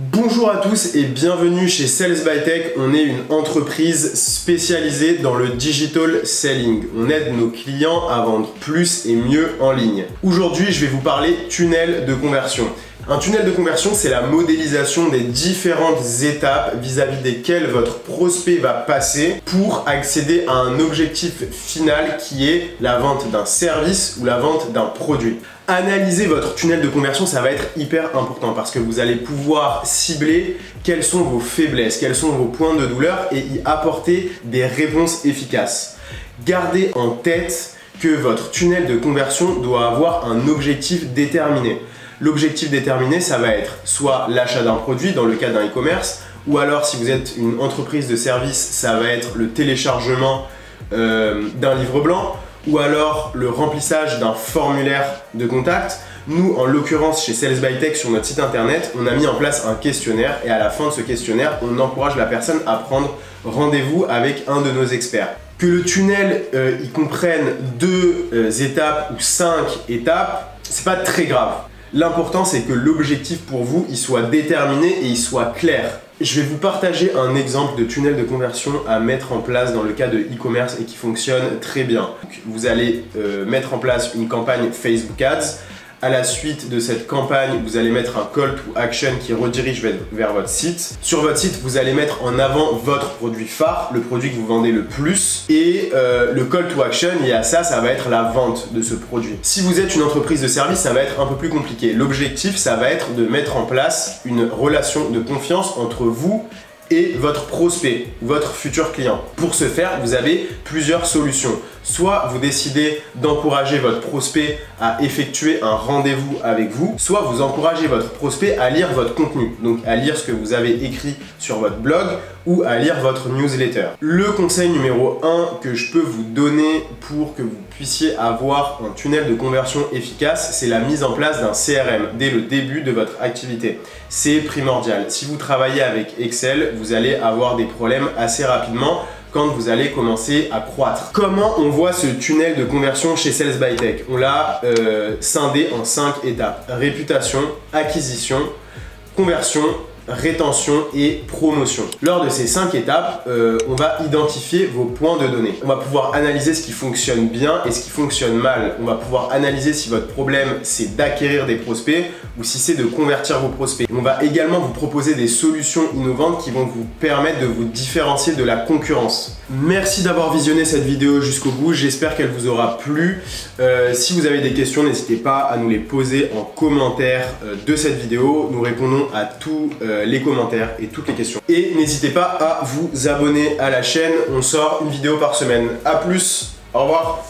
Bonjour à tous et bienvenue chez Sales by Tech. On est une entreprise spécialisée dans le digital selling. On aide nos clients à vendre plus et mieux en ligne. Aujourd'hui, je vais vous parler tunnel de conversion. Un tunnel de conversion, c'est la modélisation des différentes étapes vis-à-vis desquelles votre prospect va passer pour accéder à un objectif final qui est la vente d'un service ou la vente d'un produit. Analyser votre tunnel de conversion, ça va être hyper important parce que vous allez pouvoir cibler quelles sont vos faiblesses, quels sont vos points de douleur et y apporter des réponses efficaces. Gardez en tête que votre tunnel de conversion doit avoir un objectif déterminé. L'objectif déterminé, ça va être soit l'achat d'un produit dans le cas d'un e-commerce, ou alors si vous êtes une entreprise de service, ça va être le téléchargement d'un livre blanc, ou alors le remplissage d'un formulaire de contact. Nous, en l'occurrence, chez Sales by Tech, sur notre site internet, on a mis en place un questionnaire et à la fin de ce questionnaire, on encourage la personne à prendre rendez-vous avec un de nos experts. Que le tunnel y comprenne 2 étapes ou 5 étapes, c'est pas très grave. L'important, c'est que l'objectif pour vous, il soit déterminé et il soit clair. Je vais vous partager un exemple de tunnel de conversion à mettre en place dans le cas de e-commerce et qui fonctionne très bien. Donc, vous allez mettre en place une campagne Facebook Ads. À la suite de cette campagne, vous allez mettre un call to action qui redirige vers votre site. Sur votre site, vous allez mettre en avant votre produit phare, le produit que vous vendez le plus. Et le call to action, lié à ça, ça va être la vente de ce produit. Si vous êtes une entreprise de service, ça va être un peu plus compliqué. L'objectif, ça va être de mettre en place une relation de confiance entre vous et votre prospect, votre futur client. Pour ce faire, vous avez plusieurs solutions. Soit vous décidez d'encourager votre prospect à effectuer un rendez-vous avec vous, soit vous encouragez votre prospect à lire votre contenu, donc à lire ce que vous avez écrit sur votre blog ou à lire votre newsletter. Le conseil numéro 1 que je peux vous donner pour que vous puissiez avoir un tunnel de conversion efficace, c'est la mise en place d'un CRM dès le début de votre activité. C'est primordial. Si vous travaillez avec Excel, vous allez avoir des problèmes assez rapidement quand vous allez commencer à croître. Comment on voit ce tunnel de conversion chez Sales by Tech? On l'a scindé en 5 étapes. Réputation, acquisition, conversion, rétention et promotion. Lors de ces 5 étapes, on va identifier vos points de données. On va pouvoir analyser ce qui fonctionne bien et ce qui fonctionne mal. On va pouvoir analyser si votre problème c'est d'acquérir des prospects ou si c'est de convertir vos prospects. On va également vous proposer des solutions innovantes qui vont vous permettre de vous différencier de la concurrence. Merci d'avoir visionné cette vidéo jusqu'au bout, j'espère qu'elle vous aura plu. Si vous avez des questions, n'hésitez pas à nous les poser en commentaire de cette vidéo. Nous répondons à tous les commentaires et toutes les questions. Et n'hésitez pas à vous abonner à la chaîne, on sort une vidéo par semaine. A plus, au revoir.